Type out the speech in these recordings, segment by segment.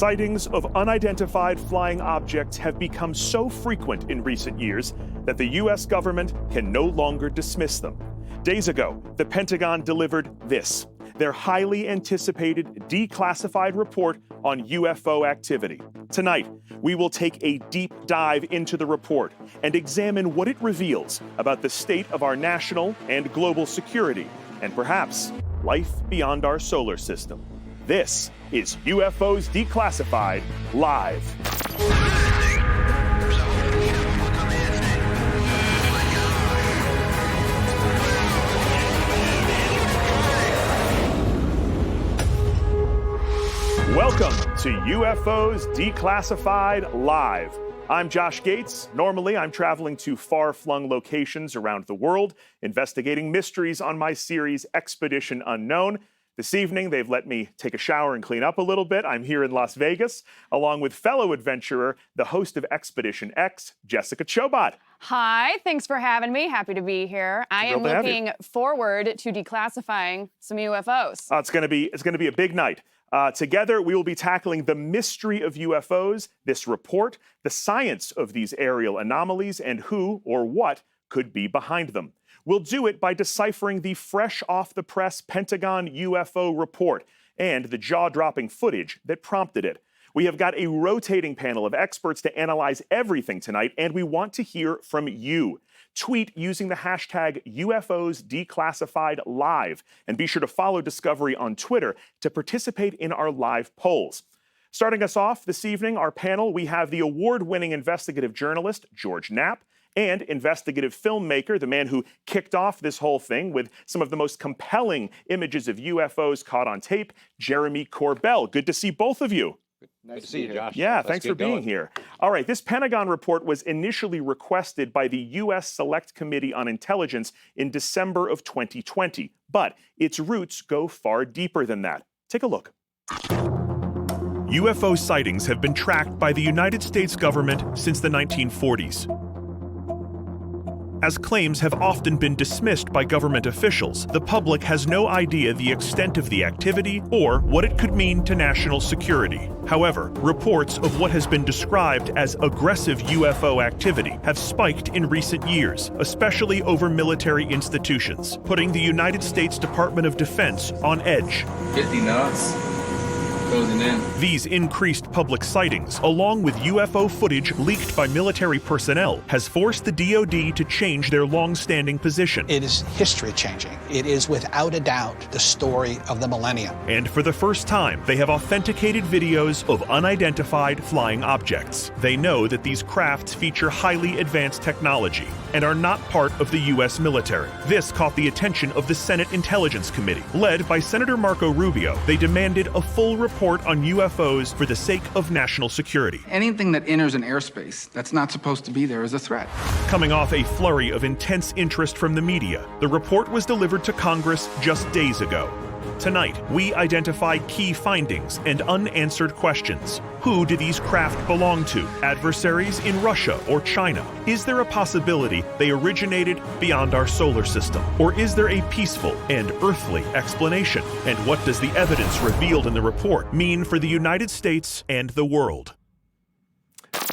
Sightings of unidentified flying objects have become so frequent in recent years that the U.S. government can no longer dismiss them. Days ago, the Pentagon delivered this, their highly anticipated declassified report on UFO activity. Tonight, we will take a deep dive into the report and examine what it reveals about the state of our national and global security, and perhaps life beyond our solar system. This is UFOs Declassified Live. Welcome to UFOs Declassified Live. I'm Josh Gates. Normally, I'm traveling to far-flung locations around the world, investigating mysteries on my series Expedition Unknown. This evening, they've let me take a shower and clean up a little bit. I'm here in Las Vegas, along with fellow adventurer, the host of Expedition X, Jessica Chobot. Hi, thanks for having me. Happy to be here. I am looking forward to declassifying some UFOs. It's going to be a big night. Together, we will be tackling the mystery of UFOs, this report, the science of these aerial anomalies, and who or what could be behind them. We'll do it by deciphering the fresh-off-the-press Pentagon UFO report and the jaw-dropping footage that prompted it. We have got a rotating panel of experts to analyze everything tonight, and we want to hear from you. Tweet using the hashtag UFOs Declassified Live, and be sure to follow Discovery on Twitter to participate in our live polls. Starting us off this evening, our panel, we have the award-winning investigative journalist, George Knapp, and investigative filmmaker, the man who kicked off this whole thing with some of the most compelling images of UFOs caught on tape, Jeremy Corbell. Good to see both of you. Nice to see you, Josh. Yeah, thanks for being here. All right, this Pentagon report was initially requested by the U.S. Select Committee on Intelligence in December of 2020, but its roots go far deeper than that. Take a look. UFO sightings have been tracked by the United States government since the 1940s. As claims have often been dismissed by government officials, the public has no idea the extent of the activity or what it could mean to national security. However, reports of what has been described as aggressive UFO activity have spiked in recent years, especially over military institutions, putting the United States Department of Defense on edge. 50 knots. Closing in. These increased public sightings, along with UFO footage leaked by military personnel, has forced the DoD to change their long-standing position. It is history-changing. It is without a doubt the story of the millennium. And for the first time, they have authenticated videos of unidentified flying objects. They know that these crafts feature highly advanced technology and are not part of the U.S. military. This caught the attention of the Senate Intelligence Committee. Led by Senator Marco Rubio, they demanded a full report on UFOs for the sake of national security. Anything that enters an airspace that's not supposed to be there is a threat. Coming off a flurry of intense interest from the media, the report was delivered to Congress just days ago. Tonight, we identify key findings and unanswered questions. Who do these craft belong to? Adversaries in Russia or China? Is there a possibility they originated beyond our solar system? Or is there a peaceful and earthly explanation? And what does the evidence revealed in the report mean for the United States and the world?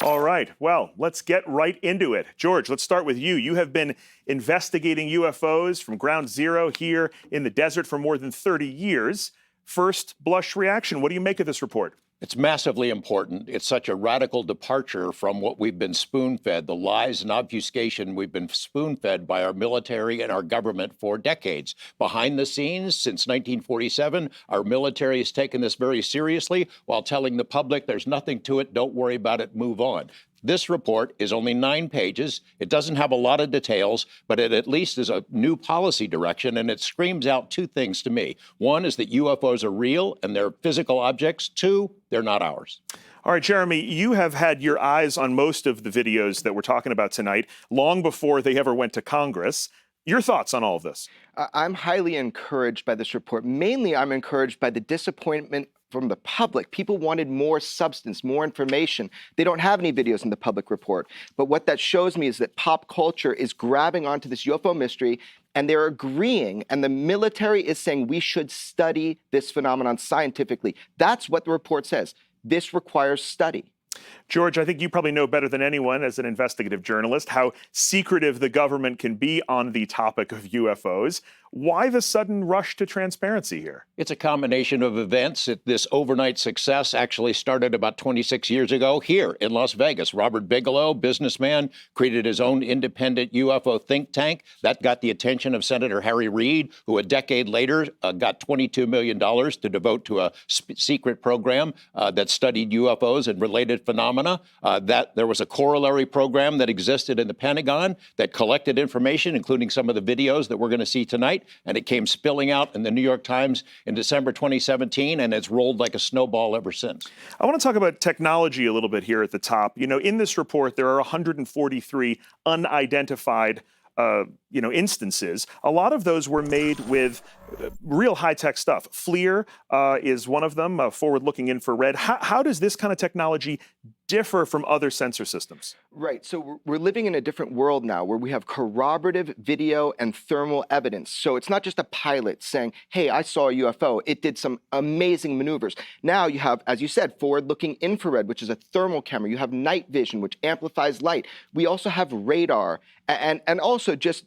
All right, well, let's get right into it. George, let's start with you. You have been investigating UFOs from ground zero here in the desert for more than 30 years. First blush reaction, what do you make of this report? It's massively important. It's such a radical departure from what we've been spoon-fed, the lies and obfuscation we've been spoon-fed by our military and our government for decades. Behind the scenes, since 1947, our military has taken this very seriously while telling the public there's nothing to it, don't worry about it, move on. This report is only 9 pages. It doesn't have a lot of details, but it at least is a new policy direction, and it screams out 2 things to me. One is that UFOs are real and they're physical objects. 2, they're not ours. All right, Jeremy, you have had your eyes on most of the videos that we're talking about tonight, long before they ever went to Congress. Your thoughts on all of this? I'm highly encouraged by this report. Mainly, I'm encouraged by the disappointment from the public. People wanted more substance, more information. They don't have any videos in the public report. But what that shows me is that pop culture is grabbing onto this UFO mystery, and they're agreeing, and the military is saying we should study this phenomenon scientifically. That's what the report says. This requires study. George, I think you probably know better than anyone as an investigative journalist how secretive the government can be on the topic of UFOs. Why the sudden rush to transparency here? It's a combination of events. This overnight success actually started about 26 years ago here in Las Vegas. Robert Bigelow, businessman, created his own independent UFO think tank. That got the attention of Senator Harry Reid, who a decade later got $22 million to devote to a secret program that studied UFOs and related phenomena. That there was a corollary program that existed in the Pentagon that collected information, including some of the videos that we're going to see tonight. And it came spilling out in the New York Times in December 2017, and it's rolled like a snowball ever since. I want to talk about technology a little bit here at the top. You know, in this report, there are 143 unidentified instances. A lot of those were made with real high-tech stuff. FLIR is one of them, forward-looking infrared. How does this kind of technology differ from other sensor systems? Right. So we're living in a different world now where we have corroborative video and thermal evidence. So it's not just a pilot saying, hey, I saw a UFO. It did some amazing maneuvers. Now you have, as you said, forward-looking infrared, which is a thermal camera. You have night vision, which amplifies light. We also have radar and also just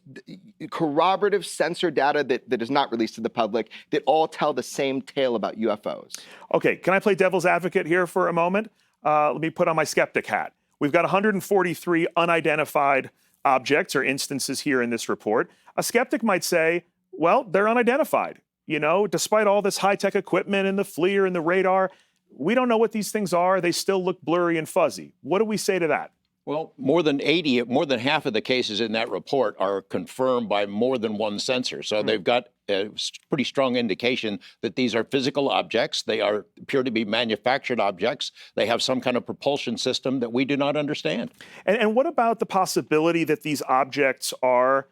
corroborative sensor data that is not released to the public that all tell the same tale about UFOs. Okay, can I play devil's advocate here for a moment? Let me put on my skeptic hat. We've got 143 unidentified objects or instances here in this report. A skeptic might say, well, they're unidentified. You know, despite all this high-tech equipment and the FLIR and the radar, we don't know what these things are. They still look blurry and fuzzy. What do we say to that? Well, more than half of the cases in that report are confirmed by more than one sensor. So they've got a pretty strong indication that these are physical objects. They appear to be manufactured objects. They have some kind of propulsion system that we do not understand. And what about the possibility that these objects are,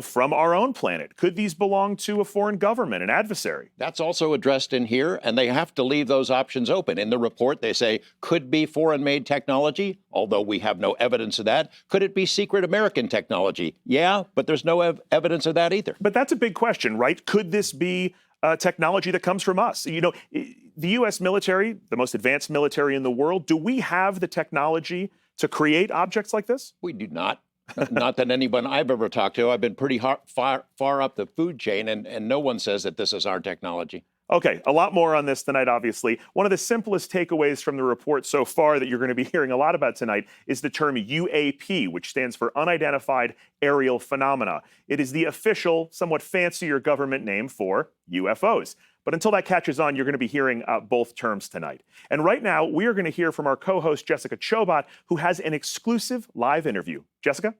from our own planet? Could these belong to a foreign government, an adversary? That's also addressed in here, and they have to leave those options open. In the report, they say, could be foreign-made technology, although we have no evidence of that. Could it be secret American technology? Yeah, but there's no evidence of that either. But that's a big question, right? Could this be technology that comes from us? You know, the U.S. military, the most advanced military in the world, do we have the technology to create objects like this? We do not. Not that anyone I've ever talked to. I've been pretty far up the food chain, and no one says that this is our technology. Okay, a lot more on this tonight, obviously. One of the simplest takeaways from the report so far that you're going to be hearing a lot about tonight is the term UAP, which stands for Unidentified Aerial Phenomena. It is the official, somewhat fancier government name for UFOs. But until that catches on, you're going to be hearing both terms tonight. And right now, we are going to hear from our co-host, Jessica Chobot, who has an exclusive live interview. Jessica?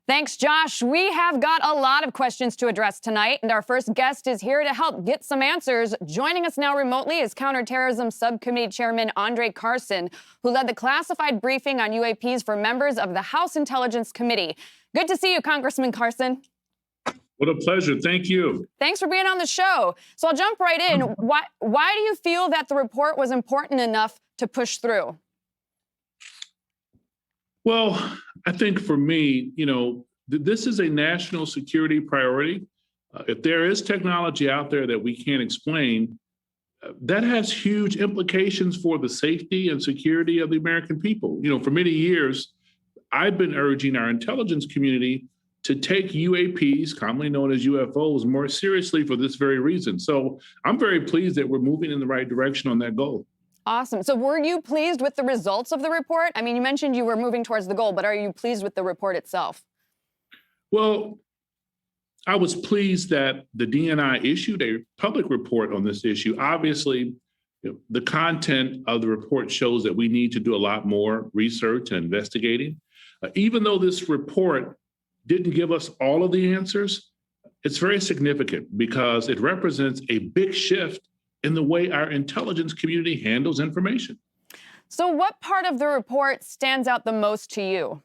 Thanks, Josh. We have got a lot of questions to address tonight, and our first guest is here to help get some answers. Joining us now remotely is Counterterrorism Subcommittee Chairman Andre Carson, who led the classified briefing on UAPs for members of the House Intelligence Committee. Good to see you, Congressman Carson. What a pleasure. Thank you. Thanks for being on the show. So I'll jump right in. Why do you feel that the report was important enough to push through? Well, I think for me, this is a national security priority. If there is technology out there that we can't explain, that has huge implications for the safety and security of the American people. For many years, I've been urging our intelligence community to take UAPs, commonly known as UFOs, more seriously for this very reason. So I'm very pleased that we're moving in the right direction on that goal. Awesome. So were you pleased with the results of the report? I mean, you mentioned you were moving towards the goal, but are you pleased with the report itself? Well, I was pleased that the DNI issued a public report on this issue. Obviously, the content of the report shows that we need to do a lot more research and investigating. Even though this report didn't give us all of the answers, it's very significant because it represents a big shift in the way our intelligence community handles information. So what part of the report stands out the most to you?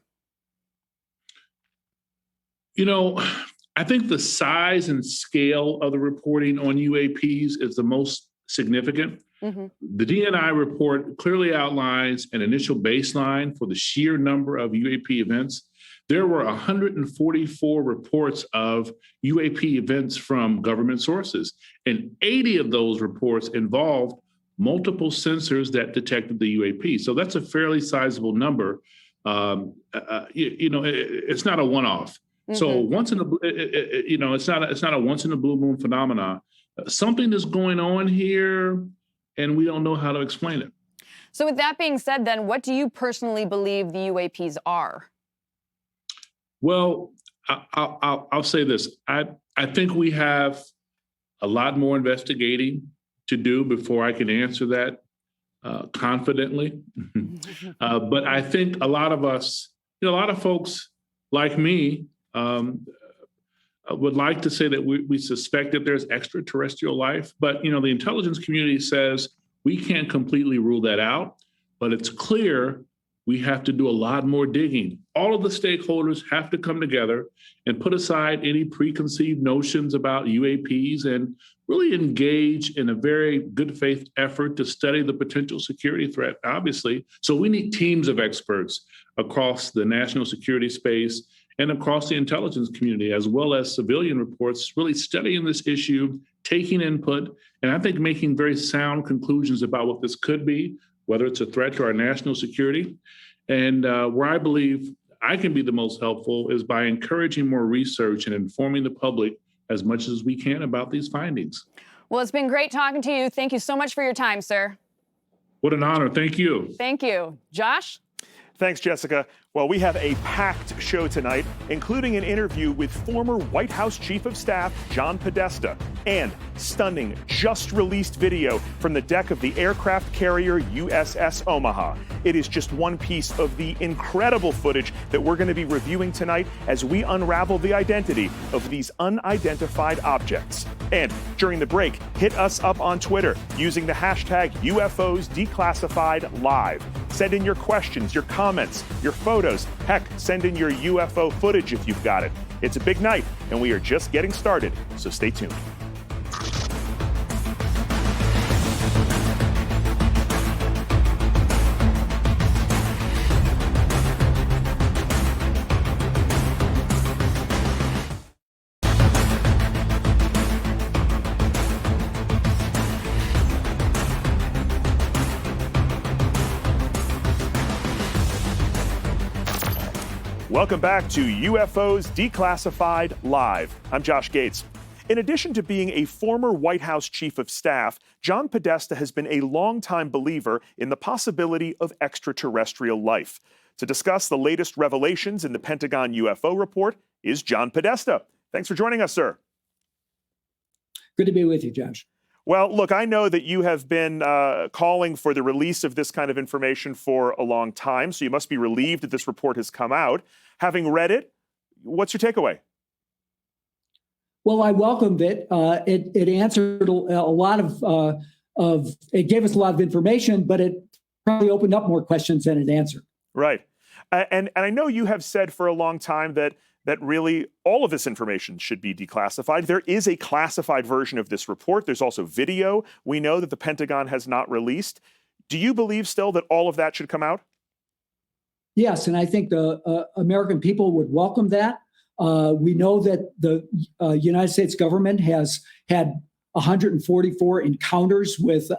I think the size and scale of the reporting on UAPs is the most significant. Mm-hmm. The DNI report clearly outlines an initial baseline for the sheer number of UAP events. There were 144 reports of UAP events from government sources, and 80 of those reports involved multiple sensors that detected the UAP. So that's a fairly sizable number. It's not a one-off. So once in a, it's not a once in a blue moon phenomena. Something is going on here, and we don't know how to explain it. So with that being said, then, what do you personally believe the UAPs are? Well, I'll say this. I think we have a lot more investigating to do before I can answer that confidently. But I think a lot of us, a lot of folks like me would like to say that we suspect that there's extraterrestrial life. But, the intelligence community says we can't completely rule that out. But it's clear we have to do a lot more digging. All of the stakeholders have to come together and put aside any preconceived notions about UAPs and really engage in a very good faith effort to study the potential security threat, obviously. So we need teams of experts across the national security space and across the intelligence community, as well as civilian reports, really studying this issue, taking input, and I think making very sound conclusions about what this could be, whether it's a threat to our national security. And where I believe I can be the most helpful is by encouraging more research and informing the public as much as we can about these findings. Well, it's been great talking to you. Thank you so much for your time, sir. What an honor. Thank you. Thank you. Josh? Thanks, Jessica. Well, we have a packed show tonight, including an interview with former White House Chief of Staff John Podesta and stunning, just-released video from the deck of the aircraft carrier USS Omaha. It is just one piece of the incredible footage that we're going to be reviewing tonight as we unravel the identity of these unidentified objects. And during the break, hit us up on Twitter using the hashtag UFOs Declassified Live. Send in your questions, your comments, your photos. Heck, send in your UFO footage if you've got it. It's a big night, and we are just getting started, so stay tuned. Welcome back to UFOs Declassified Live. I'm Josh Gates. In addition to being a former White House Chief of Staff, John Podesta has been a longtime believer in the possibility of extraterrestrial life. To discuss the latest revelations in the Pentagon UFO report is John Podesta. Thanks for joining us, sir. Good to be with you, Josh. Well, look, I know that you have been calling for the release of this kind of information for a long time, so you must be relieved that this report has come out. Having read it, what's your takeaway? Well, I welcomed it. It answered a lot of it gave us a lot of information, but it probably opened up more questions than it answered. Right. And I know you have said for a long time that really all of this information should be declassified. There is a classified version of this report. There's also video we know that the Pentagon has not released. Do you believe still that all of that should come out? Yes, and I think the American people would welcome that. We know that the United States government has had 144 encounters with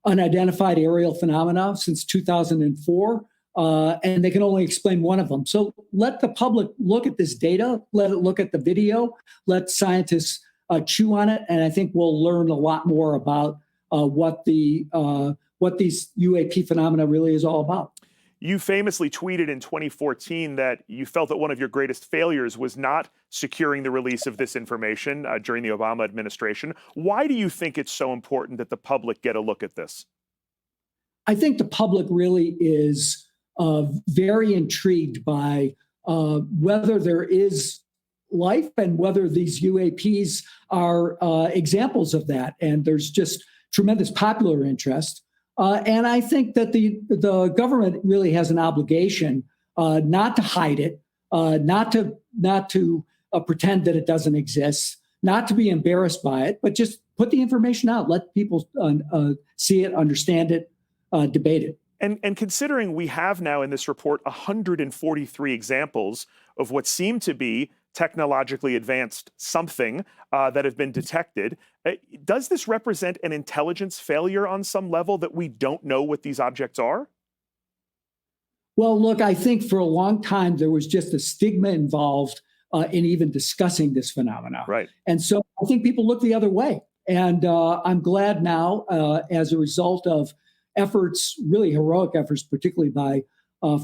unidentified aerial phenomena since 2004. And they can only explain one of them. So let the public look at this data, let it look at the video, let scientists chew on it, and I think we'll learn a lot more about what these UAP phenomena really is all about. You famously tweeted in 2014 that you felt that one of your greatest failures was not securing the release of this information during the Obama administration. Why do you think it's so important that the public get a look at this? I think the public really is very intrigued by whether there is life and whether these UAPs are examples of that. And there's just tremendous popular interest. And I think that the government really has an obligation not to hide it, not to pretend that it doesn't exist, not to be embarrassed by it, but just put the information out, let people see it, understand it, debate it. And considering we have now in this report 143 examples of what seem to be technologically advanced something that have been detected. Does this represent an intelligence failure on some level that we don't know what these objects are? Well, look, I think for a long time there was just a stigma involved in even discussing this phenomena. Right. And so I think people look the other way. And I'm glad now, as a result of efforts, really heroic efforts, particularly by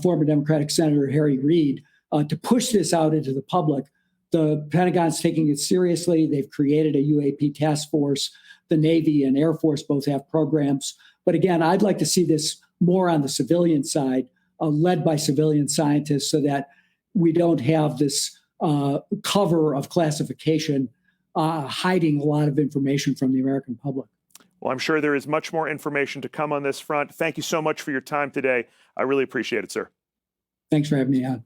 former Democratic Senator Harry Reid, to push this out into the public. The Pentagon's taking it seriously. They've created a UAP task force. The Navy and Air Force both have programs. But again, I'd like to see this more on the civilian side, led by civilian scientists, so that we don't have this cover of classification hiding a lot of information from the American public. Well, I'm sure there is much more information to come on this front. Thank you so much for your time today. I really appreciate it, sir. Thanks for having me on.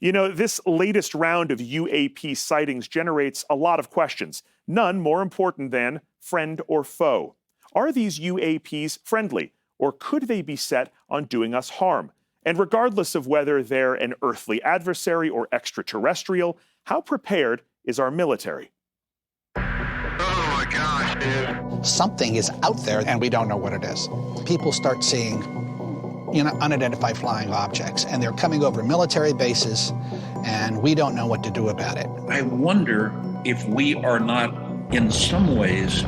You know, this latest round of UAP sightings generates a lot of questions, none more important than friend or foe. Are these UAPs friendly, or could they be set on doing us harm? And regardless of whether they're an earthly adversary or extraterrestrial, how prepared is our military? Oh my gosh, dude. Something is out there and we don't know what it is. People start seeing, unidentified flying objects, and they're coming over military bases, and we don't know what to do about it. I wonder if we are not, in some ways,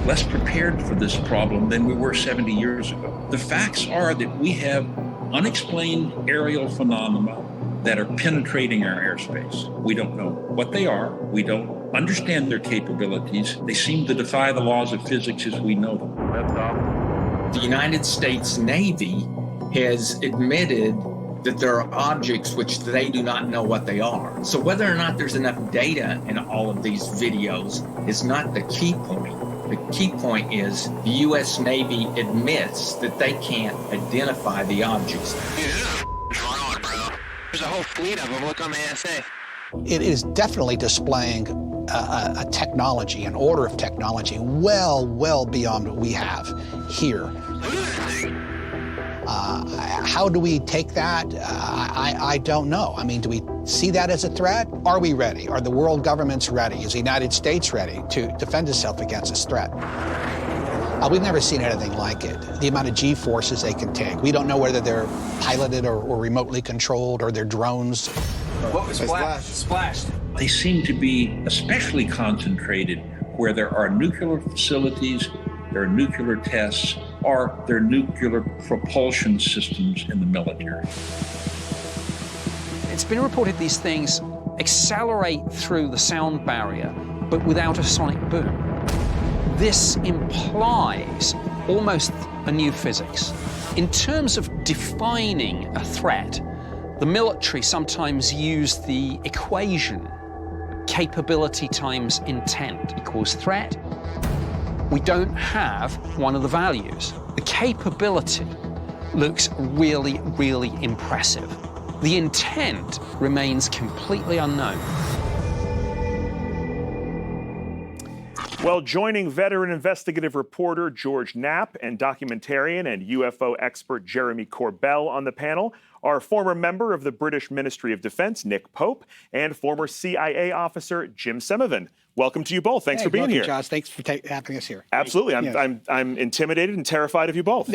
less prepared for this problem than we were 70 years ago. The facts are that we have unexplained aerial phenomena that are penetrating our airspace. We don't know what they are. We don't understand their capabilities. They seem to defy the laws of physics as we know them. The United States Navy has admitted that there are objects which they do not know what they are. So whether or not there's enough data in all of these videos is not the key point. The key point is the U.S. Navy admits that they can't identify the objects. What's wrong, bro? There's a whole fleet of them. Look on the ASA. It is definitely displaying a technology, an order of technology, well beyond what we have here. How do we take that? I don't know. I mean, do we see that as a threat? Are we ready? Are the world governments ready? Is the United States ready to defend itself against this threat? We've never seen anything like it. The amount of G-forces they can take. We don't know whether they're piloted or remotely controlled, or they're drones. What was splashed? They seem to be especially concentrated where there are nuclear facilities, there are nuclear tests, or there are nuclear propulsion systems in the military. It's been reported these things accelerate through the sound barrier, but without a sonic boom. This implies almost a new physics. In terms of defining a threat, the military sometimes use the equation capability times intent equals threat. We don't have one of the values. The capability looks really impressive. The intent remains completely unknown. Well, joining veteran investigative reporter George Knapp and documentarian and UFO expert Jeremy Corbell on the panel are former member of the British Ministry of Defense, Nick Pope, and former CIA officer Jim Semovan. Welcome to you both. Thanks for being here. Josh. Thanks for having us here. Absolutely. I'm intimidated and terrified of you both.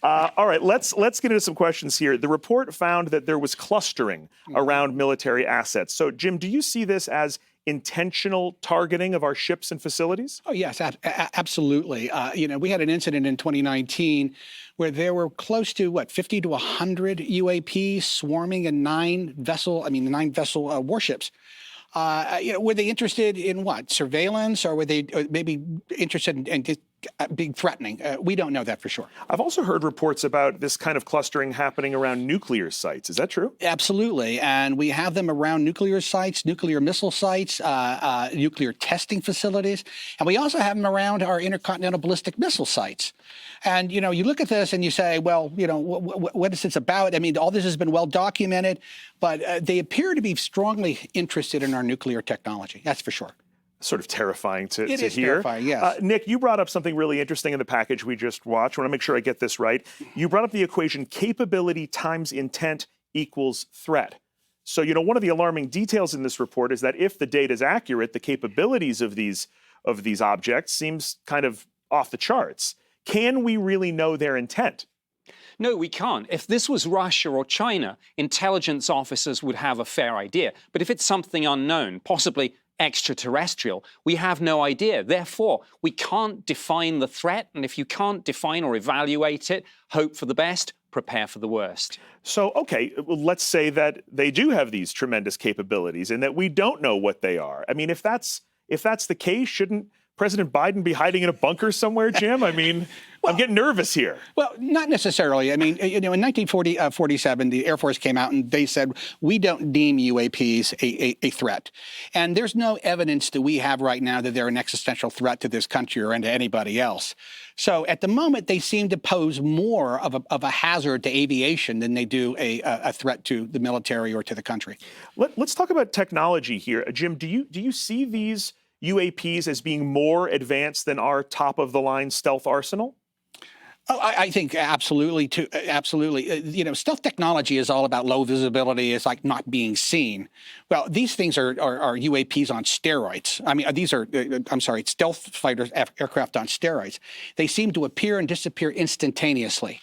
All right, let's get into some questions here. The report found that there was clustering around military assets. So, Jim, do you see this as intentional targeting of our ships and facilities? Oh, yes, absolutely. We had an incident in 2019 where there were close to, 50 to 100 UAPs swarming in 9 vessel warships. Were they interested in what? Surveillance, or were they maybe interested in being threatening? We don't know that for sure. I've also heard reports about this kind of clustering happening around nuclear sites. Is that true? Absolutely. And we have them around nuclear sites, nuclear missile sites, nuclear testing facilities. And we also have them around our intercontinental ballistic missile sites. And, you look at this and you say, well, what is this about? I mean, all this has been well documented, but they appear to be strongly interested in our nuclear technology. That's for sure. Sort of terrifying to hear. It is hear. Terrifying, yes. Nick, you brought up something really interesting in the package we just watched. I want to make sure I get this right. You brought up the equation capability times intent equals threat. So, one of the alarming details in this report is that if the data is accurate, the capabilities of these objects seems kind of off the charts. Can we really know their intent? No, we can't. If this was Russia or China, intelligence officers would have a fair idea. But if it's something unknown, possibly extraterrestrial, we have no idea. Therefore, we can't define the threat. And if you can't define or evaluate it, hope for the best, prepare for the worst. So, okay, well, let's say that they do have these tremendous capabilities and that we don't know what they are. I mean, if that's the case, shouldn't President Biden be hiding in a bunker somewhere, Jim? I mean, I'm getting nervous here. Well, not necessarily. I mean, in 1947, the Air Force came out and they said, we don't deem UAPs a threat. And there's no evidence that we have right now that they're an existential threat to this country or to anybody else. So at the moment, they seem to pose more of a hazard to aviation than they do a threat to the military or to the country. Let's talk about technology here. Jim, do you see these UAPs as being more advanced than our top-of-the-line stealth arsenal? Oh, I think absolutely. Absolutely. Stealth technology is all about low visibility. It's like not being seen. Well, these things are UAPs on steroids. I mean, these are, stealth fighters, aircraft on steroids. They seem to appear and disappear instantaneously.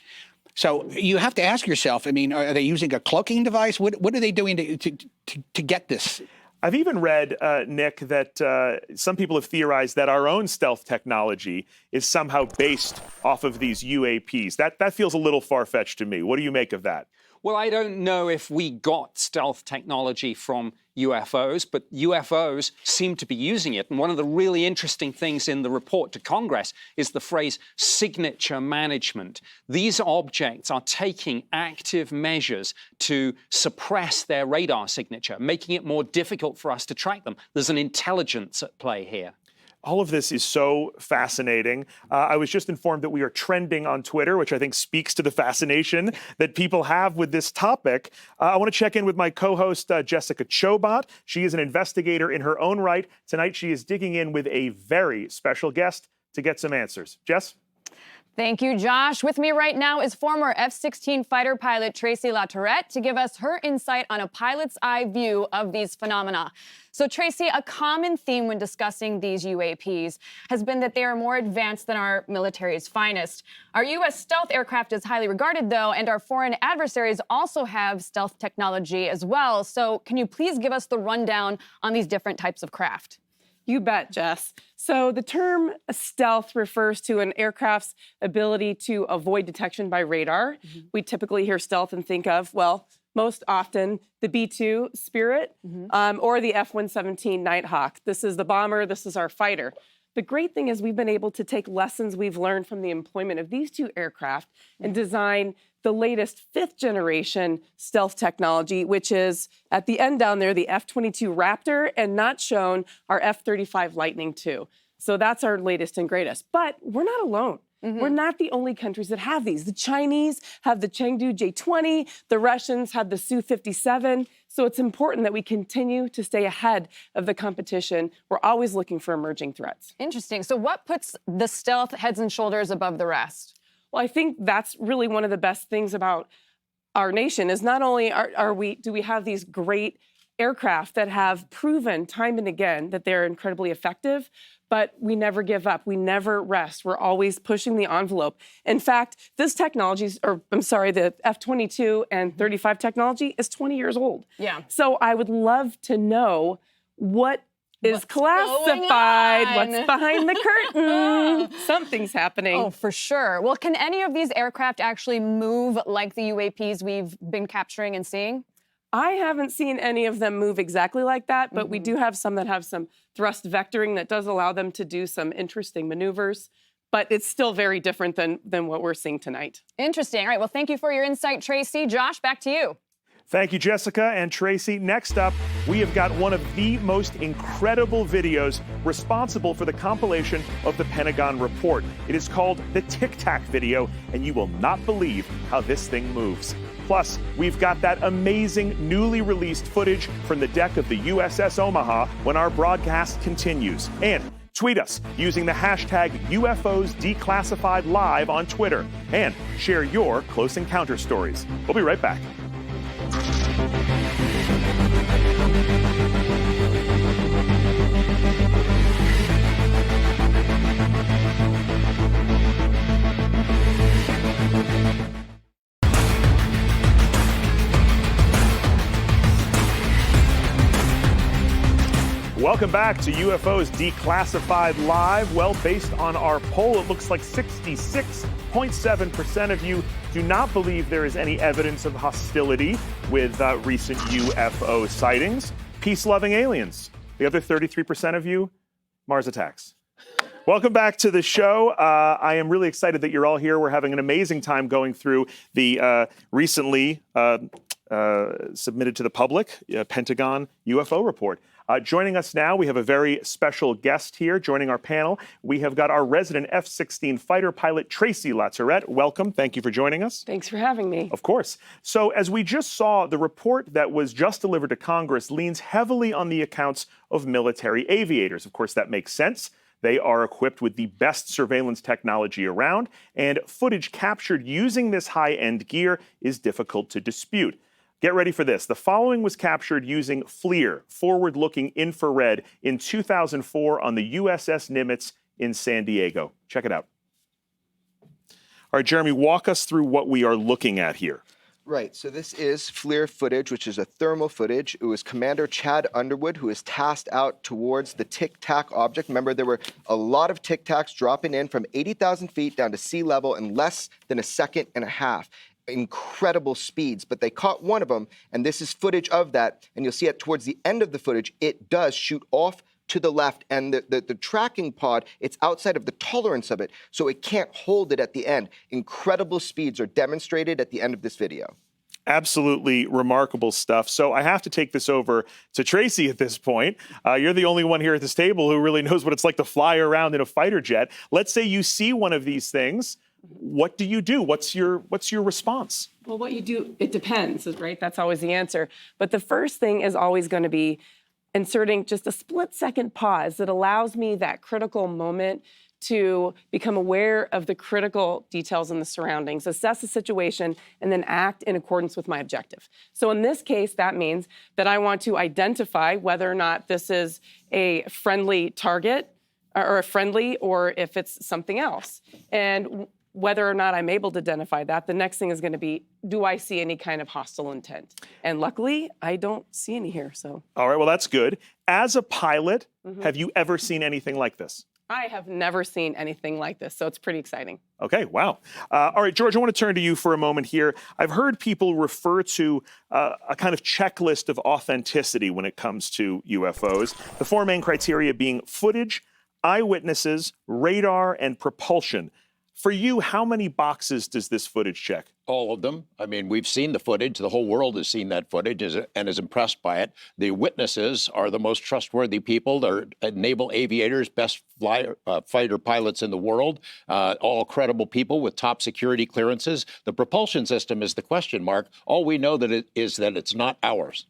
So you have to ask yourself, I mean, are they using a cloaking device? What are they doing to get this? I've even read, Nick, that some people have theorized that our own stealth technology is somehow based off of these UAPs. That feels a little far-fetched to me. What do you make of that? Well, I don't know if we got stealth technology from UFOs, but UFOs seem to be using it. And one of the really interesting things in the report to Congress is the phrase signature management. These objects are taking active measures to suppress their radar signature, making it more difficult for us to track them. There's an intelligence at play here. All of this is so fascinating. I was just informed that we are trending on Twitter, which I think speaks to the fascination that people have with this topic. I want to check in with my co-host, Jessica Chobot. She is an investigator in her own right. Tonight, she is digging in with a very special guest to get some answers. Jess? Thank you, Josh. With me right now is former F-16 fighter pilot Tracy LaTourette to give us her insight on a pilot's eye view of these phenomena. So, Tracy, a common theme when discussing these UAPs has been that they are more advanced than our military's finest. Our U.S. stealth aircraft is highly regarded, though, and our foreign adversaries also have stealth technology as well. So, can you please give us the rundown on these different types of craft? You bet, Jess. So the term stealth refers to an aircraft's ability to avoid detection by radar. We typically hear stealth and think of, well, most often the B-2 Spirit or the F-117 Nighthawk. This is the bomber, this is our fighter. The great thing is we've been able to take lessons we've learned from the employment of these two aircraft and design the latest 5th generation stealth technology, which is at the end down there, the F-22 Raptor, and not shown, our F-35 Lightning II. So that's our latest and greatest. But we're not alone. We're not the only countries that have these. The Chinese have the Chengdu J-20, the Russians have the Su-57. So it's important that we continue to stay ahead of the competition. We're always looking for emerging threats. Interesting. So what puts the stealth heads and shoulders above the rest? Well, I think that's really one of the best things about our nation is not only do we have these great aircraft that have proven time and again that they're incredibly effective, but we never give up. We never rest. We're always pushing the envelope. In fact, this technology, the F-22 and 35 technology is 20 years old. Yeah. So I would love to know what's classified, what's behind the curtain. Something's happening. Oh, for sure. Well, can any of these aircraft actually move like the UAPs we've been capturing and seeing? I haven't seen any of them move exactly like that, but we do have some that have some thrust vectoring that does allow them to do some interesting maneuvers. But it's still very different than what we're seeing tonight. Interesting. All right. Well, thank you for your insight, Tracy. Josh, back to you. Thank you, Jessica and Tracy. Next up, we have got one of the most incredible videos responsible for the compilation of the Pentagon report. It is called the Tic Tac video, and you will not believe how this thing moves. Plus, we've got that amazing newly released footage from the deck of the USS Omaha when our broadcast continues. And tweet us using the hashtag UFOs Declassified Live on Twitter and share your close encounter stories. We'll be right back. Welcome back to UFOs Declassified Live. Well, based on our poll, it looks like 66.7% of you do not believe there is any evidence of hostility with recent UFO sightings. Peace-loving aliens. The other 33% of you, Mars attacks. Welcome back to the show. I am really excited that you're all here. We're having an amazing time going through the recently submitted to the public Pentagon UFO report. Joining us now, we have a very special guest here joining our panel. We have got our resident F-16 fighter pilot, Tracy Latourette. Welcome. Thank you for joining us. Thanks for having me. Of course. So as we just saw, the report that was just delivered to Congress leans heavily on the accounts of military aviators. Of course, that makes sense. They are equipped with the best surveillance technology around, and footage captured using this high-end gear is difficult to dispute. Get ready for this. The following was captured using FLIR, forward-looking infrared, in 2004 on the USS Nimitz in San Diego. Check it out. All right, Jeremy, walk us through what we are looking at here. Right, so this is FLIR footage, which is a thermal footage. It was Commander Chad Underwood who was tasked out towards the Tic Tac object. Remember, there were a lot of Tic Tacs dropping in from 80,000 feet down to sea level in less than a second and a half. Incredible speeds, but they caught one of them, and this is footage of that, and you'll see it towards the end of the footage, it does shoot off to the left, and the tracking pod, it's outside of the tolerance of it, so it can't hold it at the end. Incredible speeds are demonstrated at the end of this video. Absolutely remarkable stuff. So I have to take this over to Tracy at this point. You're the only one here at this table who really knows what it's like to fly around in a fighter jet. Let's say you see one of these things. What do you do? What's your response? Well, what you do, it depends, right? That's always the answer. But the first thing is always going to be inserting just a split-second pause that allows me that critical moment to become aware of the critical details in the surroundings, assess the situation, and then act in accordance with my objective. So in this case, that means that I want to identify whether or not this is a friendly target or if it's something else. And whether or not I'm able to identify that, the next thing is going to be, do I see any kind of hostile intent? And luckily, I don't see any here. So. All right, well, that's good. As a pilot, have you ever seen anything like this? I have never seen anything like this, so it's pretty exciting. Okay, wow. All right, George, I want to turn to you for a moment here. I've heard people refer to a kind of checklist of authenticity when it comes to UFOs. The four main criteria being footage, eyewitnesses, radar, and propulsion. For you, how many boxes does this footage check? All of them. I mean, we've seen the footage. The whole world has seen that footage and is impressed by it. The witnesses are the most trustworthy people. They're naval aviators, best fighter pilots in the world, all credible people with top security clearances. The propulsion system is the question mark. All we know is that it's not ours.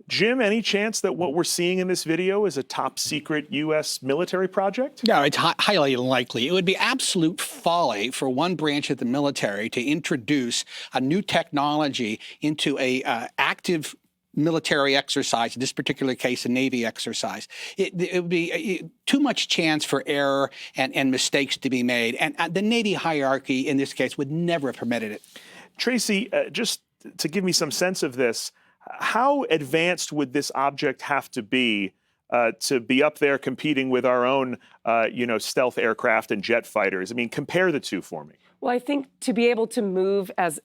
Jim, any chance that what we're seeing in this video is a top secret U.S. military project? No, it's highly unlikely. It would be absolute folly for one branch of the military to introduce a new technology into a active military exercise, in this particular case, a Navy exercise. It would be too much chance for error and mistakes to be made. And the Navy hierarchy, in this case, would never have permitted it. Tracy, just to give me some sense of this, how advanced would this object have to be up there competing with our own, stealth aircraft and jet fighters? I mean, compare the two for me. Well, I think to be able to move as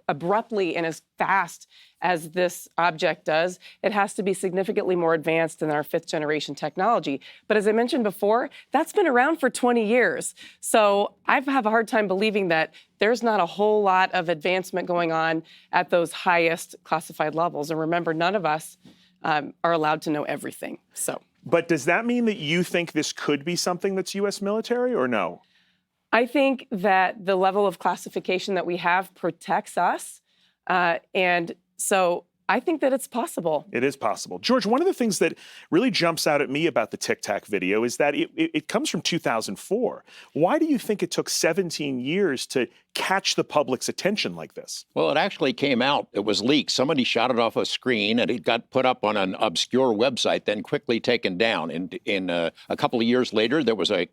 abruptly and as fast as this object does, it has to be significantly more advanced than our fifth generation technology. But as I mentioned before, that's been around for 20 years. So I have a hard time believing that there's not a whole lot of advancement going on at those highest classified levels. And remember, none of us are allowed to know everything. So. But does that mean that you think this could be something that's U.S. military or no? I think that the level of classification that we have protects us. And so I think that it's possible. It is possible. George, one of the things that really jumps out at me about the Tic Tac video is that it comes from 2004. Why do you think it took 17 years to catch the public's attention like this? Well, it actually came out. It was leaked. Somebody shot it off a screen, and it got put up on an obscure website, then quickly taken down. And a couple of years later, there was a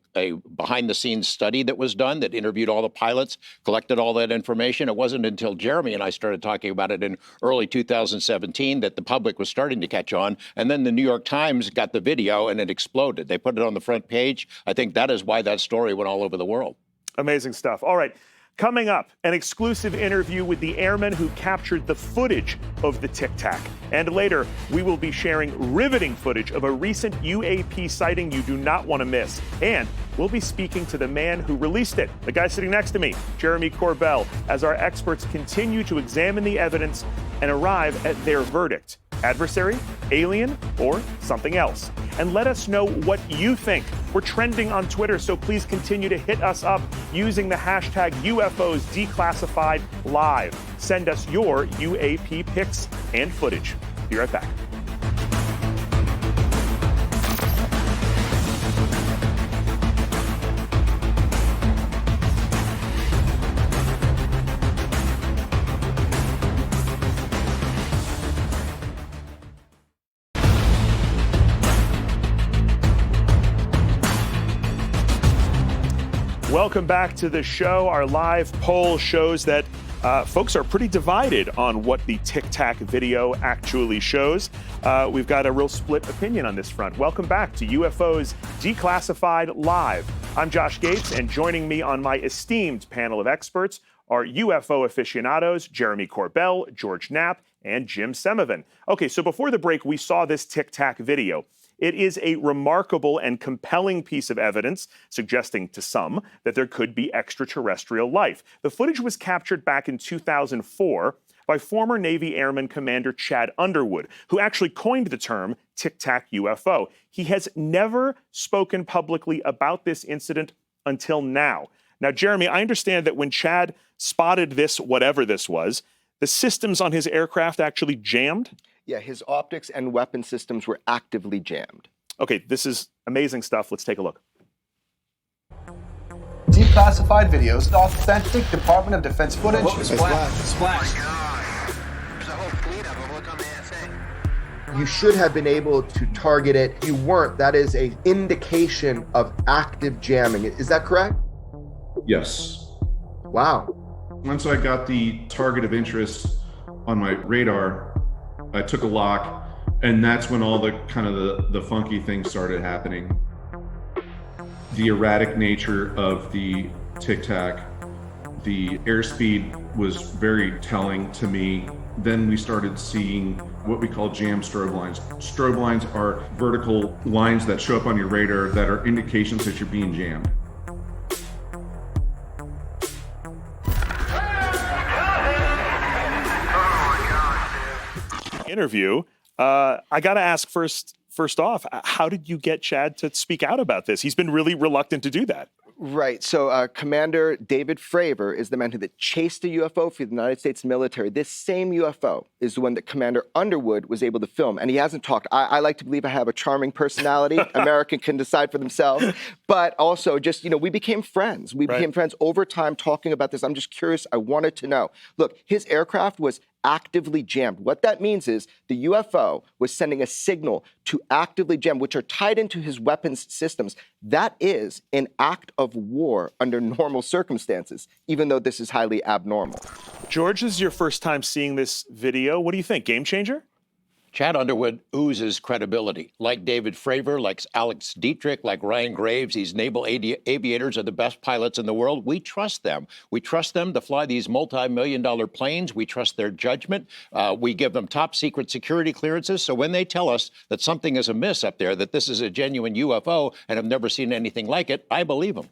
behind-the-scenes study that was done that interviewed all the pilots, collected all that information. It wasn't until Jeremy and I started talking about it in early 2016 2017 that the public was starting to catch on. And then the New York Times got the video and it exploded. They put it on the front page. I think that is why that story went all over the world. Amazing stuff. All right. Coming up, an exclusive interview with the airmen who captured the footage of the Tic Tac. And later, we will be sharing riveting footage of a recent UAP sighting you do not want to miss. And we'll be speaking to the man who released it, the guy sitting next to me, Jeremy Corbell, as our experts continue to examine the evidence and arrive at their verdict. Adversary, alien, or something else? And let us know what you think. We're trending on Twitter, so please continue to hit us up using the hashtag UFOs Declassified Live. Send us your UAP pics and footage. Be right back. Welcome back to the show. Our live poll shows that folks are pretty divided on what the Tic Tac video actually shows. We've got a real split opinion on this front. Welcome back to UFOs Declassified Live. I'm Josh Gates, and joining me on my esteemed panel of experts are UFO aficionados Jeremy Corbell, George Knapp, and Jim Semovan. Okay, so before the break, we saw this Tic Tac video. It is a remarkable and compelling piece of evidence, suggesting to some that there could be extraterrestrial life. The footage was captured back in 2004 by former Navy Airman Commander Chad Underwood, who actually coined the term Tic Tac UFO. He has never spoken publicly about this incident until now. Now, Jeremy, I understand that when Chad spotted this, whatever this was, the systems on his aircraft actually jammed? Yeah, his optics and weapon systems were actively jammed. Okay, this is amazing stuff. Let's take a look. Declassified videos, authentic Department of Defense footage. Splash. There's a whole fleet of them. Look on the ASA. You should have been able to target it. You weren't. That is an indication of active jamming. Is that correct? Yes. Wow. Once I got the target of interest on my radar, I took a lock, and that's when all the kind of the funky things started happening. The erratic nature of the Tic Tac, the airspeed was very telling to me. Then we started seeing what we call jam strobe lines. Strobe lines are vertical lines that show up on your radar that are indications that you're being jammed. Interview. I got to ask first off, how did you get Chad to speak out about this? He's been really reluctant to do that. Right. So Commander David Fravor is the man who chased a UFO for the United States military. This same UFO is the one that Commander Underwood was able to film. And he hasn't talked. I like to believe I have a charming personality. American can decide for themselves. But also just, we became friends. We became friends over time talking about this. I'm just curious. I wanted to know. Look, his aircraft was actively jammed. What that means is the UFO was sending a signal to actively jam, which are tied into his weapons systems. That is an act of war under normal circumstances, even though this is highly abnormal. George, this is your first time seeing this video. What do you think? Game changer? Chad Underwood oozes credibility. Like David Fravor, like Alex Dietrich, like Ryan Graves, these naval aviators are the best pilots in the world. We trust them. We trust them to fly these multi-million-dollar planes. We trust their judgment. We give them top secret security clearances. So when they tell us that something is amiss up there, that this is a genuine UFO and have never seen anything like it, I believe them.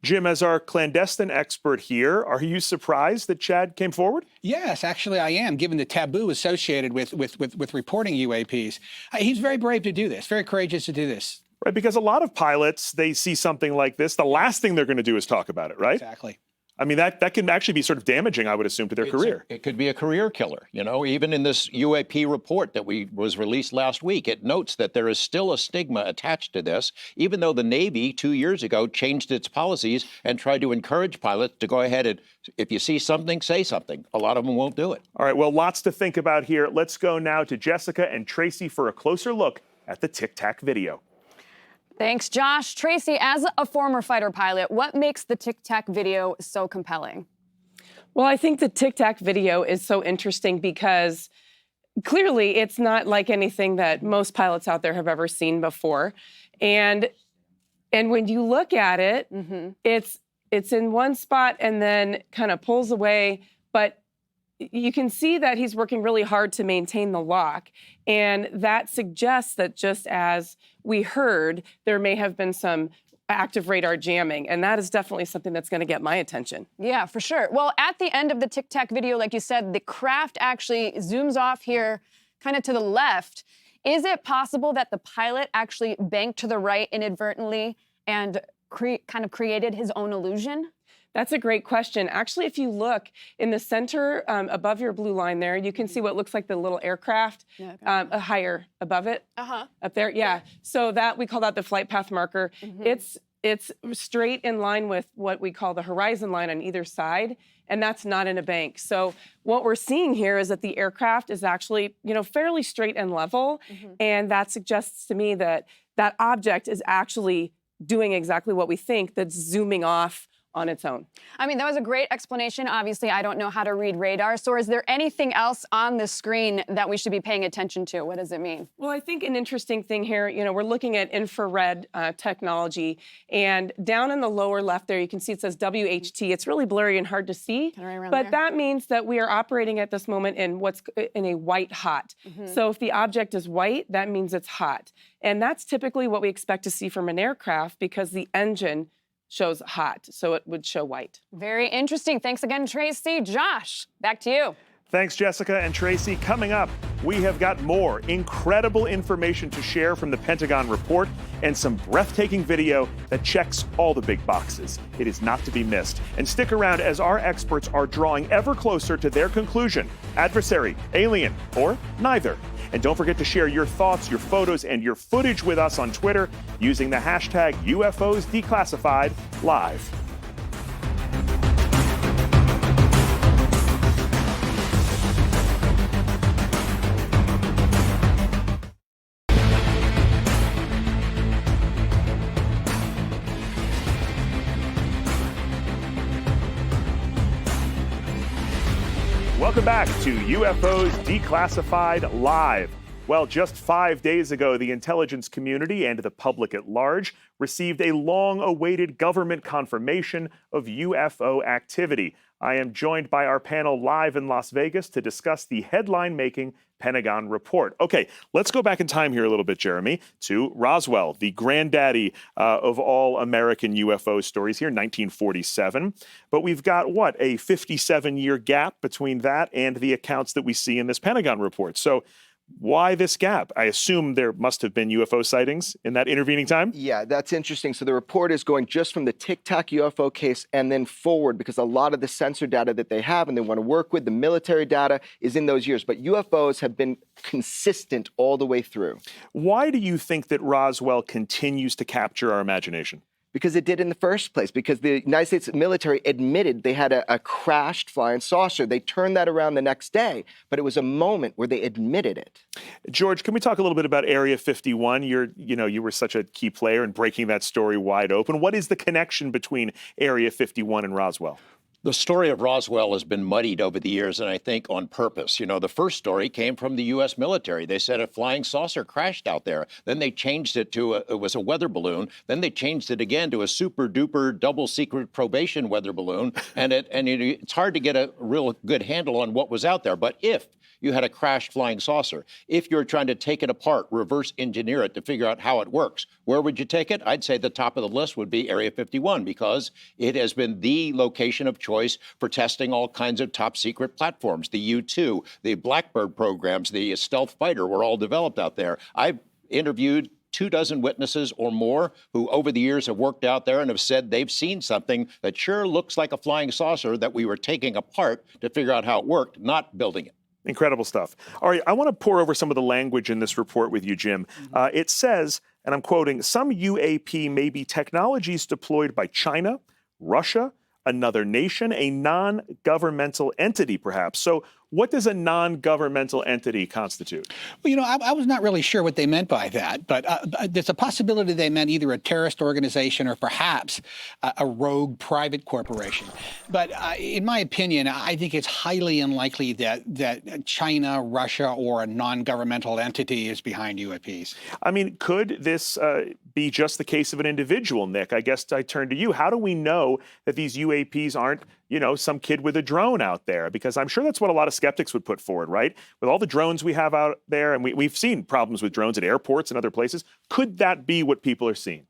Jim, as our clandestine expert here, are you surprised that Chad came forward? Yes, actually I am, given the taboo associated with reporting UAPs. He's very brave to do this, very courageous to do this. Right, because a lot of pilots, they see something like this, the last thing they're going to do is talk about it, right? Exactly. I mean, that can actually be sort of damaging, I would assume, to their career. It could be a career killer. Even in this UAP report that was released last week, it notes that there is still a stigma attached to this, even though the Navy 2 years ago changed its policies and tried to encourage pilots to go ahead and, if you see something, say something. A lot of them won't do it. All right, well, lots to think about here. Let's go now to Jessica and Tracy for a closer look at the Tic Tac video. Thanks, Josh. Tracy, as a former fighter pilot, what makes the Tic Tac video so compelling? Well, I think the Tic Tac video is so interesting because clearly it's not like anything that most pilots out there have ever seen before. And when you look at it, it's in one spot and then kind of pulls away, but you can see that he's working really hard to maintain the lock. And that suggests that, just as we heard, there may have been some active radar jamming. And that is definitely something that's going to get my attention. Yeah, for sure. Well, at the end of the Tic Tac video, like you said, the craft actually zooms off here kind of to the left. Is it possible that the pilot actually banked to the right inadvertently and kind of created his own illusion? That's a great question. Actually, if you look in the center above your blue line there, you can see what looks like the little aircraft higher above it, up there. Yeah. So that we call that the flight path marker. It's straight in line with what we call the horizon line on either side, and that's not in a bank. So what we're seeing here is that the aircraft is actually, fairly straight and level, and that suggests to me that that object is actually doing exactly what we think, that's zooming off on its own. I mean, that was a great explanation. Obviously, I don't know how to read radar. So is there anything else on the screen that we should be paying attention to? What does it mean? Well, I think an interesting thing here, we're looking at infrared technology. And down in the lower left there, you can see it says WHT. It's really blurry and hard to see. But that means that we are operating at this moment in a white hot. So if the object is white, that means it's hot. And that's typically what we expect to see from an aircraft, because the engine shows hot, so it would show white. Very interesting. Thanks again, Tracy. Josh, back to you. Thanks, Jessica and Tracy. Coming up, we have got more incredible information to share from the Pentagon report and some breathtaking video that checks all the big boxes. It is not to be missed. And stick around as our experts are drawing ever closer to their conclusion: adversary, alien, or neither. And don't forget to share your thoughts, your photos, and your footage with us on Twitter using the hashtag UFOs Declassified Live. Welcome back to UFOs Declassified Live. Well, just 5 days ago, the intelligence community and the public at large received a long-awaited government confirmation of UFO activity. I am joined by our panel live in Las Vegas to discuss the headline-making Pentagon report. Okay, let's go back in time here a little bit, Jeremy, to Roswell, the granddaddy of all American UFO stories here, 1947. But we've got, what, a 57-year gap between that and the accounts that we see in this Pentagon report. So why this gap? I assume there must have been UFO sightings in that intervening time? Yeah, that's interesting. So the report is going just from the Tic Tac UFO case and then forward, because a lot of the sensor data that they have and they want to work with, the military data, is in those years. But UFOs have been consistent all the way through. Why do you think that Roswell continues to capture our imagination? Because it did in the first place, because the United States military admitted they had a crashed flying saucer. They turned that around the next day, but it was a moment where they admitted it. George, can we talk a little bit about Area 51? You were such a key player in breaking that story wide open. What is the connection between Area 51 and Roswell? The story of Roswell has been muddied over the years, and I think on purpose. The first story came from the U.S. military. They said a flying saucer crashed out there. Then they changed it to it was a weather balloon. Then they changed it again to a super duper double secret probation weather balloon. And it's hard to get a real good handle on what was out there. But if you had a crashed flying saucer, if you're trying to take it apart, reverse engineer it to figure out how it works, where would you take it? I'd say the top of the list would be Area 51, because it has been the location of choice for testing all kinds of top secret platforms. The U-2, the Blackbird programs, the stealth fighter were all developed out there. I've interviewed 24 witnesses or more who over the years have worked out there and have said they've seen something that sure looks like a flying saucer that we were taking apart to figure out how it worked, not building it. Incredible stuff. All right, I want to pour over some of the language in this report with you, Jim. It says, and I'm quoting, some UAP may be technologies deployed by China, Russia, another nation, a non-governmental entity, perhaps. So What does a non-governmental entity constitute? Well, I was not really sure what they meant by that, but there's a possibility they meant either a terrorist organization or perhaps a rogue private corporation. But in my opinion, I think it's highly unlikely that China, Russia, or a non-governmental entity is behind UAPs. I mean, could this be just the case of an individual, Nick? I guess I turn to you. How do we know that these UAPs aren't, some kid with a drone out there? Because I'm sure that's what a lot of skeptics would put forward, right? With all the drones we have out there, and we've seen problems with drones at airports and other places, could that be what people are seeing?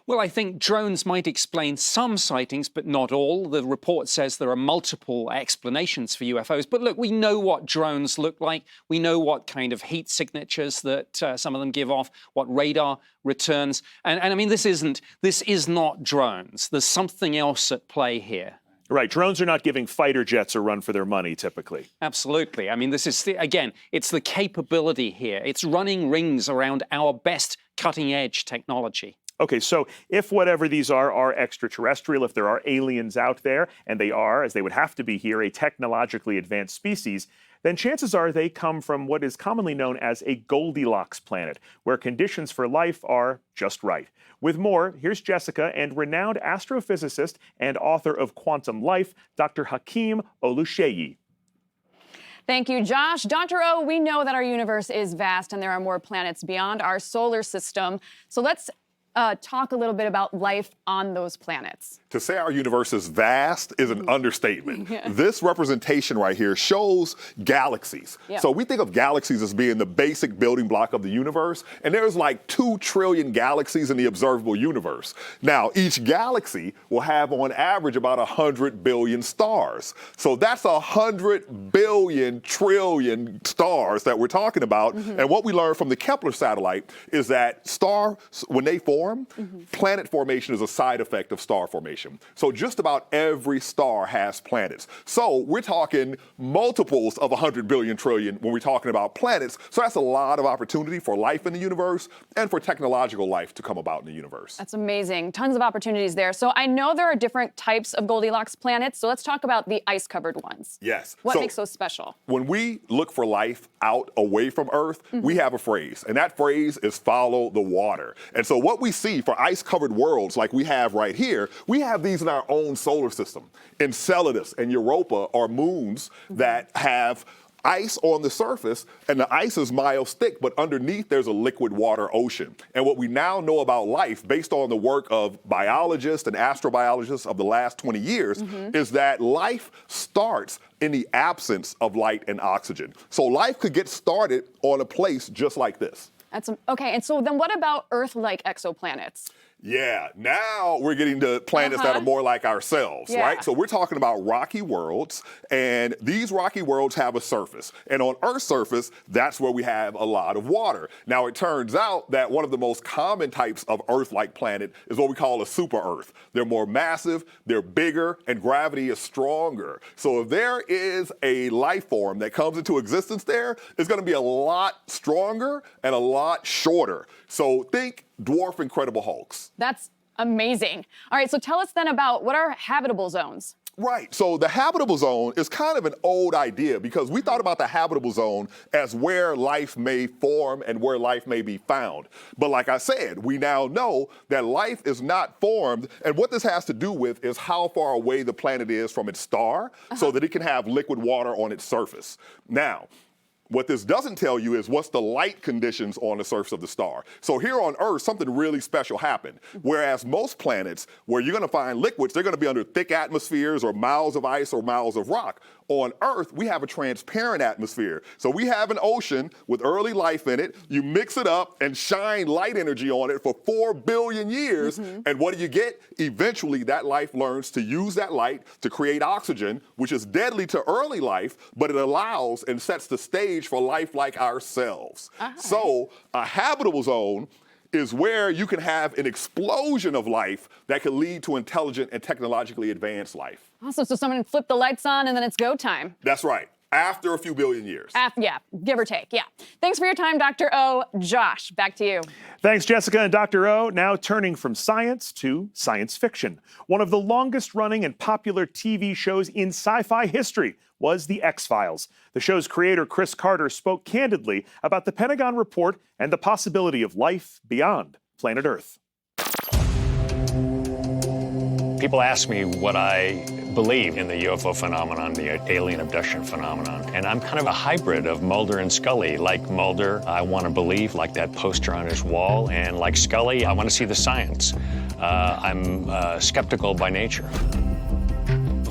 Well, I think drones might explain some sightings, but not all. The report says there are multiple explanations for UFOs. But look, we know what drones look like. We know what kind of heat signatures that some of them give off, what radar returns. And I mean, this is not drones. There's something else at play here. Right. Drones are not giving fighter jets a run for their money, typically. Absolutely. I mean, this is, again, it's the capability here. It's running rings around our best cutting-edge technology. Okay, so if whatever these are extraterrestrial, if there are aliens out there, and they are, as they would have to be here, a technologically advanced species, then chances are they come from what is commonly known as a Goldilocks planet, where conditions for life are just right. With more, here's Jessica and renowned astrophysicist and author of Quantum Life, Dr. Hakeem Oluseyi. Thank you, Josh. Dr. O, we know that our universe is vast and there are more planets beyond our solar system. So let's talk a little bit about life on those planets. To say our universe is vast is an understatement. This representation right here shows galaxies. So we think of galaxies as being the basic building block of the universe, and there's like 2 trillion galaxies in the observable universe. Now, each galaxy will have on average about 100 billion stars. So that's 100 billion trillion stars that we're talking about. And what we learned from the Kepler satellite is that stars, when they form, planet formation is a side effect of star formation. So just about every star has planets. So we're talking multiples of 100 billion trillion when we're talking about planets. So that's a lot of opportunity for life in the universe and for technological life to come about in the universe. That's amazing. Tons of opportunities there. So I know there are different types of Goldilocks planets. So let's talk about the ice-covered ones. Yes. What makes those special? When we look for life out away from Earth, we have a phrase, and that phrase is follow the water. And so what we see for ice-covered worlds like we have right here, we have these in our own solar system. Enceladus and Europa are moons that have ice on the surface, and the ice is miles thick, but underneath there's a liquid water ocean. And what we now know about life, based on the work of biologists and astrobiologists of the last 20 years, is that life starts in the absence of light and oxygen. So life could get started on a place just like this. Okay, and so then what about Earth-like exoplanets? Yeah, now we're getting to planets that are more like ourselves, right? So we're talking about rocky worlds, and these rocky worlds have a surface. And on Earth's surface, that's where we have a lot of water. Now, it turns out that one of the most common types of Earth-like planet is what we call a super Earth. They're more massive, they're bigger, and gravity is stronger. So if there is a life form that comes into existence there, it's going to be a lot stronger and a lot shorter. So think dwarf Incredible Hulks. That's amazing. All right, so tell us then about what are habitable zones? Right. So the habitable zone is kind of an old idea because we thought about the habitable zone as where life may form and where life may be found. But like I said, we now know that life is not formed. And what this has to do with is how far away the planet is from its star so that it can have liquid water on its surface. Now, what this doesn't tell you is what's the light conditions on the surface of the star. So here on Earth, something really special happened. Whereas most planets, where you're going to find liquids, they're going to be under thick atmospheres or miles of ice or miles of rock. On Earth, we have a transparent atmosphere. So we have an ocean with early life in it. You mix it up and shine light energy on it for 4 billion years. And what do you get? Eventually, that life learns to use that light to create oxygen, which is deadly to early life, but it allows and sets the stage for life like ourselves. So a habitable zone is where you can have an explosion of life that can lead to intelligent and technologically advanced life. Awesome. So someone flip the lights on and then it's go time. That's right. After a few billion years. Yeah, give or take. Yeah. Thanks for your time, Dr. O. Josh, back to you. Thanks, Jessica and Dr. O. Now turning from science to science fiction. One of the longest running and popular TV shows in sci-fi history was The X-Files. The show's creator, Chris Carter, spoke candidly about the Pentagon report and the possibility of life beyond planet Earth. People ask me what I believe in the UFO phenomenon, the alien abduction phenomenon. And I'm kind of a hybrid of Mulder and Scully. Like Mulder, I want to believe, like that poster on his wall. And like Scully, I want to see the science. I'm skeptical by nature.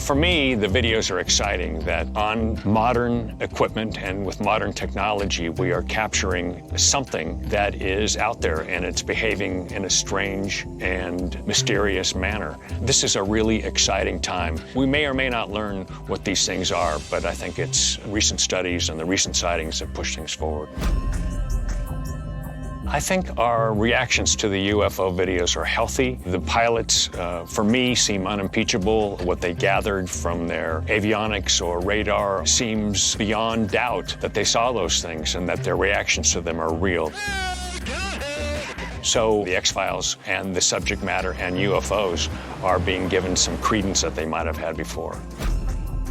For me, the videos are exciting that on modern equipment and with modern technology, we are capturing something that is out there and it's behaving in a strange and mysterious manner. This is a really exciting time. We may or may not learn what these things are, but I think it's recent studies and the recent sightings that push things forward. I think our reactions to the UFO videos are healthy. The pilots, for me, seem unimpeachable. What they gathered from their avionics or radar seems beyond doubt that they saw those things and that their reactions to them are real. So the X-Files and the subject matter and UFOs are being given some credence that they might have had before.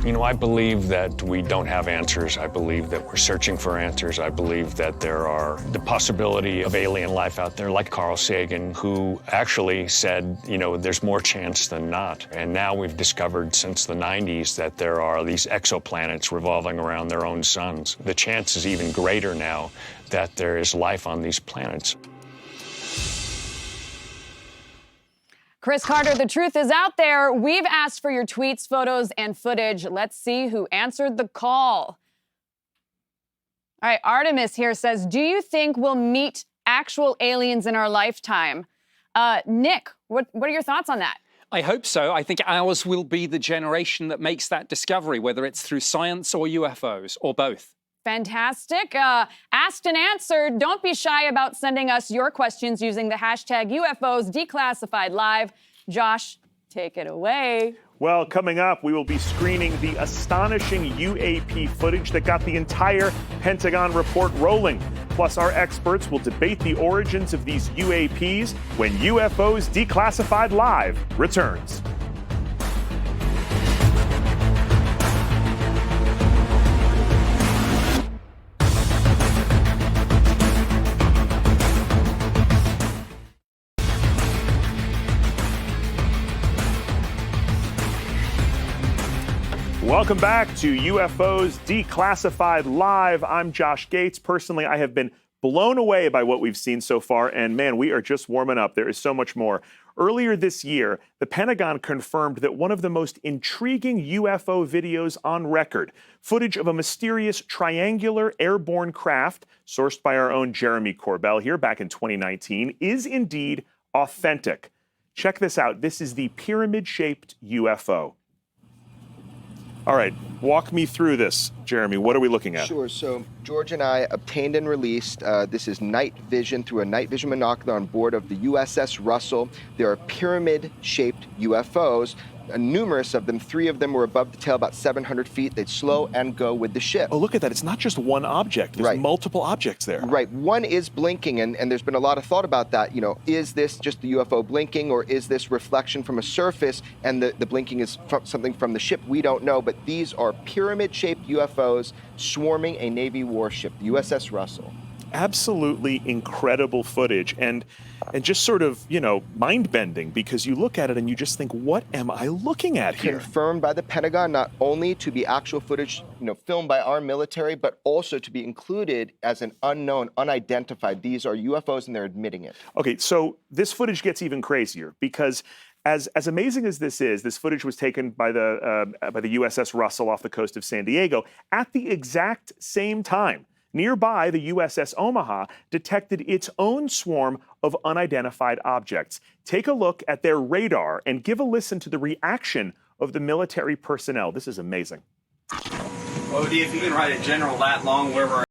You know, I believe that we don't have answers. I believe that we're searching for answers. I believe that there are the possibility of alien life out there, like Carl Sagan, who actually said, you know, there's more chance than not. And now we've discovered since the 90s that there are these exoplanets revolving around their own suns. The chance is even greater now that there is life on these planets. Chris Carter, the truth is out there. We've asked for your tweets, photos, and footage. Let's see who answered the call. All right, Artemis here says, do you think we'll meet actual aliens in our lifetime? Nick, what are your thoughts on that? I hope so. I think ours will be the generation that makes that discovery, whether it's through science or UFOs, or both. Fantastic. Asked and answered. Don't be shy about sending us your questions using the hashtag UFOs Declassified Live. Josh, take it away. Well, coming up, we will be screening the astonishing UAP footage that got the entire Pentagon report rolling. Plus, our experts will debate the origins of these UAPs when UFOs Declassified Live returns. Welcome back to UFOs Declassified Live. I'm Josh Gates. Personally, I have been blown away by what we've seen so far, and man, we are just warming up. There is so much more. Earlier this year, the Pentagon confirmed that one of the most intriguing UFO videos on record, footage of a mysterious triangular airborne craft sourced by our own Jeremy Corbell here back in 2019, is indeed authentic. Check this out. This is the pyramid-shaped UFO. All right, walk me through this, Jeremy. What are we looking at? Sure. So George and I obtained and released, this is night vision through a night vision monocular on board of the USS Russell. There are pyramid-shaped UFOs. Numerous of them, 3 of them were above the tail, about 700 feet. They'd slow and go with the ship. Oh, look at that. It's not just one object. There's multiple objects there. Right. One is blinking, and there's been a lot of thought about that. You know, is this just the UFO blinking, or is this reflection from a surface, and the blinking is something from the ship? We don't know, but these are pyramid-shaped UFOs swarming a Navy warship, the USS Russell. Absolutely incredible footage, and just sort of, you know, mind-bending, because you look at it and you just think, what am I looking at here? Confirmed by the Pentagon, not only to be actual footage, you know, filmed by our military, but also to be included as an unknown, unidentified. These are UFOs, and they're admitting it. Okay, so this footage gets even crazier, because as amazing as this is, this footage was taken by the USS Russell off the coast of San Diego at the exact same time. Nearby, the USS Omaha detected its own swarm of unidentified objects. Take a look at their radar and give a listen to the reaction of the military personnel. This is amazing. Odie, if you can write a general that long where we're